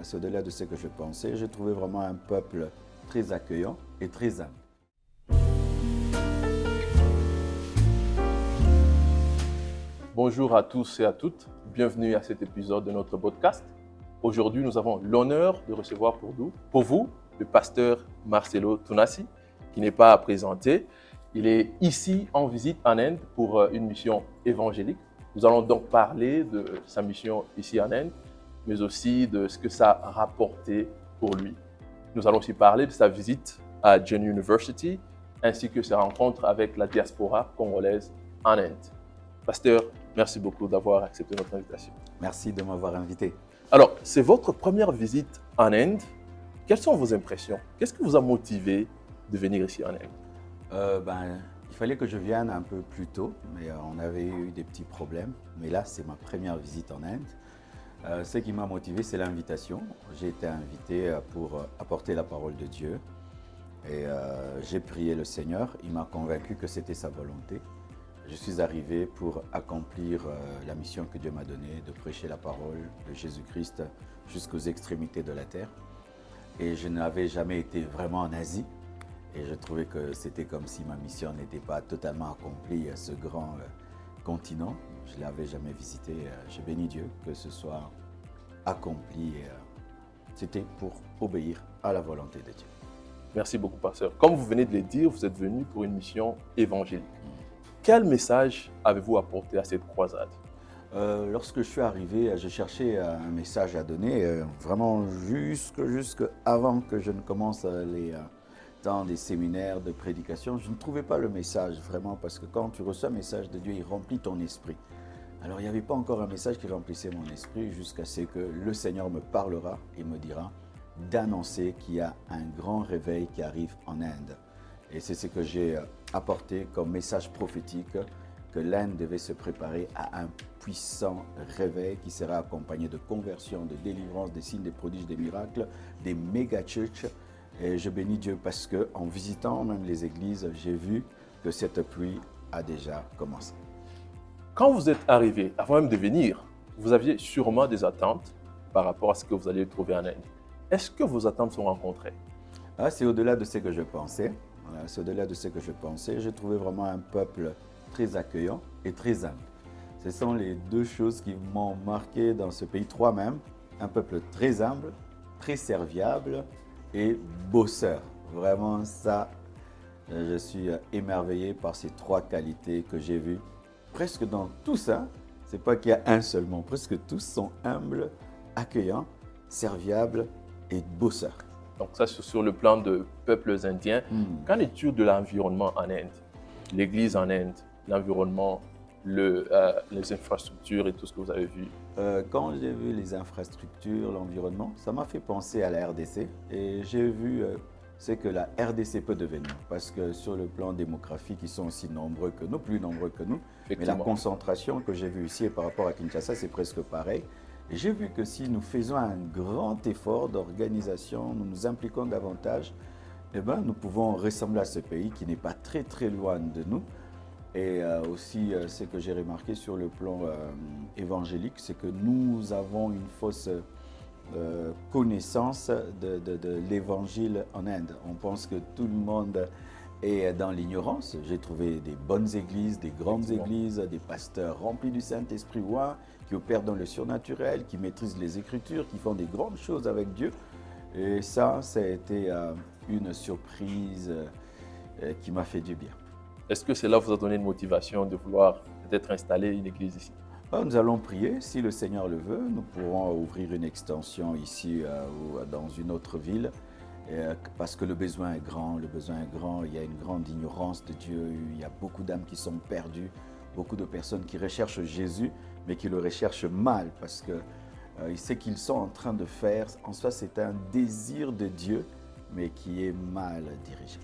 c'est au-delà de ce que je pensais. J'ai trouvé vraiment un peuple très accueillant et très humble. Bonjour à tous et à toutes, bienvenue à cet épisode de notre podcast. Aujourd'hui, nous avons l'honneur de recevoir pour vous le pasteur Marcelo Tounassi, qui n'est pas à présenter. Il est ici en visite en Inde pour une mission évangélique. Nous allons donc parler de sa mission ici en Inde, mais aussi de ce que ça a rapporté pour lui. Nous allons aussi parler de sa visite à Gen University, ainsi que sa rencontre avec la diaspora congolaise en Inde. Pasteur, merci beaucoup d'avoir accepté notre invitation. Merci de m'avoir invité. Alors, c'est votre première visite en Inde. Quelles sont vos impressions? Qu'est-ce qui vous a motivé de venir ici en Inde? Il fallait que je vienne un peu plus tôt, mais on avait eu des petits problèmes. Mais là, c'est ma première visite en Inde. Ce qui m'a motivé, c'est l'invitation. J'ai été invité pour apporter la parole de Dieu. Et j'ai prié le Seigneur. Il m'a convaincu que c'était sa volonté. Je suis arrivé pour accomplir la mission que Dieu m'a donnée, de prêcher la parole de Jésus-Christ jusqu'aux extrémités de la terre. Et je n'avais jamais été vraiment en Asie. Et je trouvais que c'était comme si ma mission n'était pas totalement accomplie à ce grand continent. Je ne l'avais jamais visité. J'ai béni Dieu que ce soit accompli. C'était pour obéir à la volonté de Dieu. Merci beaucoup, pasteur. Comme vous venez de le dire, vous êtes venu pour une mission évangélique. Quel message avez-vous apporté à cette croisade? Lorsque je suis arrivé, je cherchais un message à donner, vraiment jusque avant que je ne commence dans des séminaires de prédication. Je ne trouvais pas le message vraiment, parce que quand tu reçois un message de Dieu, il remplit ton esprit. Alors il n'y avait pas encore un message qui remplissait mon esprit jusqu'à ce que le Seigneur me parlera et me dira d'annoncer qu'il y a un grand réveil qui arrive en Inde. Et c'est ce que j'ai apporté comme message prophétique, que l'Inde devait se préparer à un puissant réveil qui sera accompagné de conversion, de délivrance, des signes, des prodiges, des miracles, des méga-churches. Et je bénis Dieu parce qu'en visitant même les églises, j'ai vu que cette pluie a déjà commencé. Quand vous êtes arrivé, avant même de venir, vous aviez sûrement des attentes par rapport à ce que vous alliez trouver en Inde. Est-ce que vos attentes sont rencontrées? C'est au-delà de ce que je pensais. C'est au-delà de ce que je pensais. J'ai trouvé vraiment un peuple très accueillant et très humble. Ce sont les deux choses qui m'ont marqué dans ce pays, trois même. Un peuple très humble, très serviable et bosseur. Vraiment ça, je suis émerveillé par ces trois qualités que j'ai vues. Presque dans tout ça, c'est pas qu'il y a un seul mot, presque tous sont humbles, accueillants, serviables et bosseurs. Donc ça, c'est sur le plan de peuples indiens. Qu'en est-il de l'environnement en Inde? L'église en Inde, l'environnement, les infrastructures et tout ce que vous avez vu? Quand j'ai vu les infrastructures, l'environnement, ça m'a fait penser à la RDC. Et j'ai vu ce que la RDC peut devenir. Parce que sur le plan démographique, ils sont aussi nombreux que nous, plus nombreux que nous. Mais la concentration que j'ai vue ici et par rapport à Kinshasa, c'est presque pareil. Et j'ai vu que si nous faisons un grand effort d'organisation, nous nous impliquons davantage, nous pouvons ressembler à ce pays qui n'est pas très très loin de nous. Et aussi, ce que j'ai remarqué sur le plan évangélique, c'est que nous avons une fausse connaissance de l'évangile en Inde. On pense que tout le monde est dans l'ignorance. J'ai trouvé des bonnes églises, des grandes églises, des pasteurs remplis du Saint-Esprit, qui opèrent dans le surnaturel, qui maîtrisent les Écritures, qui font des grandes choses avec Dieu. Et ça a été une surprise qui m'a fait du bien. Est-ce que cela vous a donné une motivation de vouloir peut-être installer une église ici? Nous allons prier, si le Seigneur le veut, nous pourrons ouvrir une extension ici ou dans une autre ville, parce que le besoin est grand, il y a une grande ignorance de Dieu, il y a beaucoup d'âmes qui sont perdues, beaucoup de personnes qui recherchent Jésus, mais qui le recherchent mal, parce que ce qu'ils sont en train de faire, en soi c'est un désir de Dieu, mais qui est mal dirigé.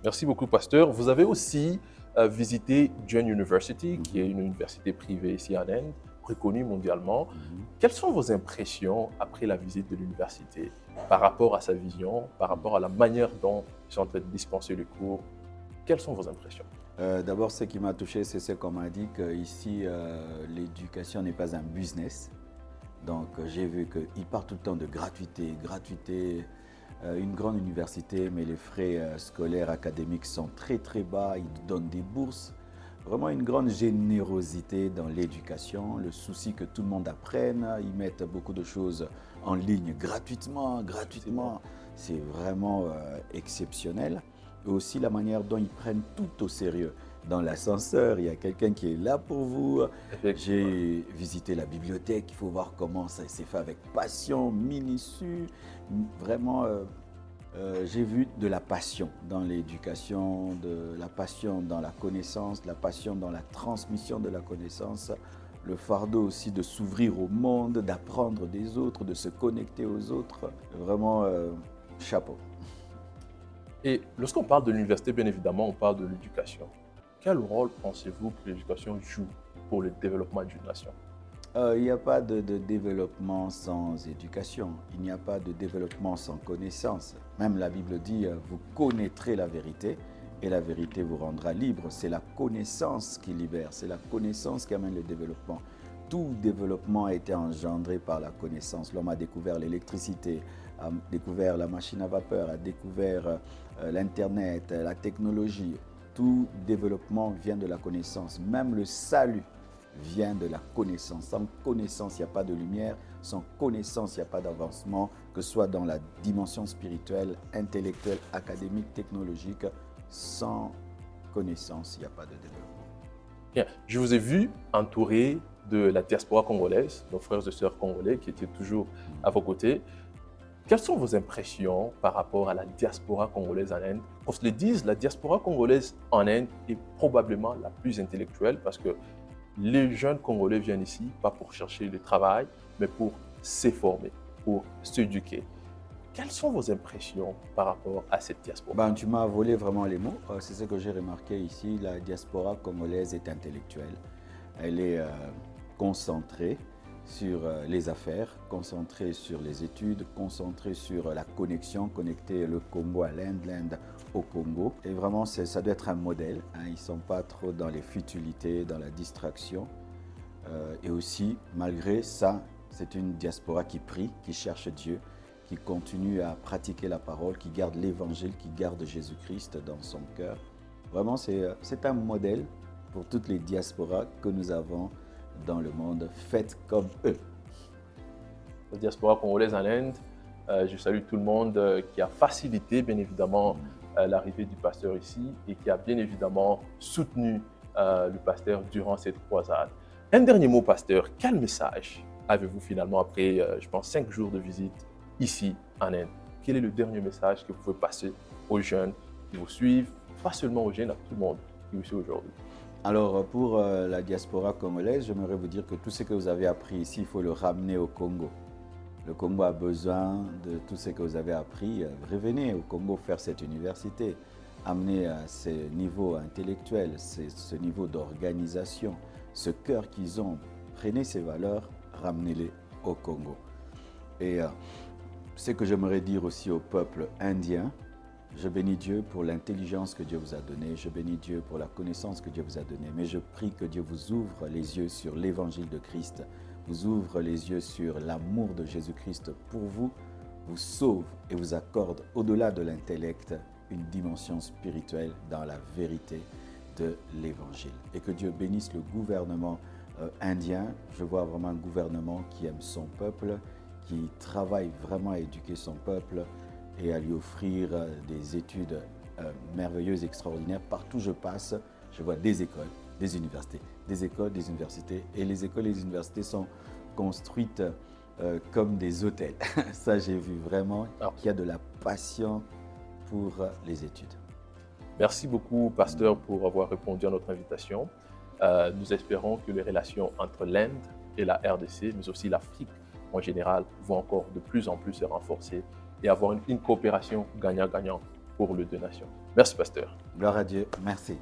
Merci beaucoup, pasteur. Vous avez aussi visité Gen University, qui est une université privée ici en Inde, reconnue mondialement. Quelles sont vos impressions après la visite de l'université par rapport à sa vision, par rapport à la manière dont ils sont en train de dispenser le cours? Quelles sont vos impressions? D'abord, ce qui m'a touché, c'est ce qu'on m'a dit, qu'ici, l'éducation n'est pas un business, Donc j'ai vu qu'il parle tout le temps de gratuité, gratuité, une grande université, mais les frais scolaires, académiques sont très très bas, ils donnent des bourses. Vraiment une grande générosité dans l'éducation, le souci que tout le monde apprenne, ils mettent beaucoup de choses en ligne gratuitement, gratuitement. C'est vraiment exceptionnel. Et aussi la manière dont ils prennent tout au sérieux. Dans l'ascenseur, il y a quelqu'un qui est là pour vous. Effectivement. J'ai visité la bibliothèque, il faut voir comment ça s'est fait avec passion, minutieux. Vraiment, j'ai vu de la passion dans l'éducation, de la passion dans la connaissance, de la passion dans la transmission de la connaissance. Le fardeau aussi de s'ouvrir au monde, d'apprendre des autres, de se connecter aux autres. Vraiment, chapeau. Et lorsqu'on parle de l'université, bien évidemment, on parle de l'éducation. Quel rôle pensez-vous que l'éducation joue pour le développement d'une nation? Il n'y a pas de développement sans éducation. Il n'y a pas de développement sans connaissance. Même la Bible dit, vous connaîtrez la vérité et la vérité vous rendra libre. C'est la connaissance qui libère, c'est la connaissance qui amène le développement. Tout développement a été engendré par la connaissance. L'homme a découvert l'électricité, a découvert la machine à vapeur, a découvert l'Internet, la technologie. Tout développement vient de la connaissance. Même le salut vient de la connaissance. Sans connaissance, il n'y a pas de lumière. Sans connaissance, il n'y a pas d'avancement, que ce soit dans la dimension spirituelle, intellectuelle, académique, technologique. Sans connaissance, il n'y a pas de développement. Bien, je vous ai vu entouré de la diaspora congolaise, nos frères et sœurs congolais qui étaient toujours à vos côtés. Quelles sont vos impressions par rapport à la diaspora congolaise en Inde? Qu'on se le dise, la diaspora congolaise en Inde est probablement la plus intellectuelle parce que les jeunes Congolais viennent ici, pas pour chercher le travail, mais pour s'informer, pour s'éduquer. Quelles sont vos impressions par rapport à cette diaspora? Ben, tu m'as volé vraiment les mots. C'est ce que j'ai remarqué ici. La diaspora congolaise est intellectuelle. Elle est concentrée sur les affaires, concentrée sur les études, concentrée sur la connexion, connecter le Congo à l'Inde, l'Inde au Congo. Et vraiment, ça doit être un modèle. Hein. Ils ne sont pas trop dans les futilités, dans la distraction. Et aussi, malgré ça, c'est une diaspora qui prie, qui cherche Dieu, qui continue à pratiquer la parole, qui garde l'évangile, qui garde Jésus-Christ dans son cœur. Vraiment, c'est un modèle pour toutes les diasporas que nous avons dans le monde. Faites comme eux. La diaspora congolaise en Inde, je salue tout le monde qui a facilité, bien évidemment, l'arrivée du pasteur ici et qui a bien évidemment soutenu le pasteur durant cette croisade. Un dernier mot, pasteur, quel message avez-vous finalement après, je pense, 5 jours de visite ici en Inde? Quel est le dernier message que vous pouvez passer aux jeunes qui vous suivent, pas seulement aux jeunes, à tout le monde qui vous suit aujourd'hui? Alors, pour la diaspora congolaise, j'aimerais vous dire que tout ce que vous avez appris ici, il faut le ramener au Congo. Le Congo a besoin de tout ce que vous avez appris. Revenez au Congo faire cette université. Amenez à ce niveau intellectuel, ce niveau d'organisation, ce cœur qu'ils ont. Prenez ces valeurs, ramenez-les au Congo. Et ce que j'aimerais dire aussi au peuple indien, je bénis Dieu pour l'intelligence que Dieu vous a donnée, je bénis Dieu pour la connaissance que Dieu vous a donnée, mais je prie que Dieu vous ouvre les yeux sur l'évangile de Christ, vous ouvre les yeux sur l'amour de Jésus-Christ pour vous, vous sauve et vous accorde au-delà de l'intellect une dimension spirituelle dans la vérité de l'évangile. Et que Dieu bénisse le gouvernement indien. Je vois vraiment un gouvernement qui aime son peuple, qui travaille vraiment à éduquer son peuple et à lui offrir des études merveilleuses, extraordinaires. Partout où je passe, je vois des écoles, des universités, des écoles, des universités. Et les écoles et les universités sont construites comme des hôtels. Ça, j'ai vu vraiment qu'il y a de la passion pour les études. Merci beaucoup, pasteur, pour avoir répondu à notre invitation. Nous espérons que les relations entre l'Inde et la RDC, mais aussi l'Afrique en général, vont encore de plus en plus se renforcer et avoir une coopération gagnant-gagnant pour les deux nations. Merci, pasteur. Gloire à Dieu. Merci.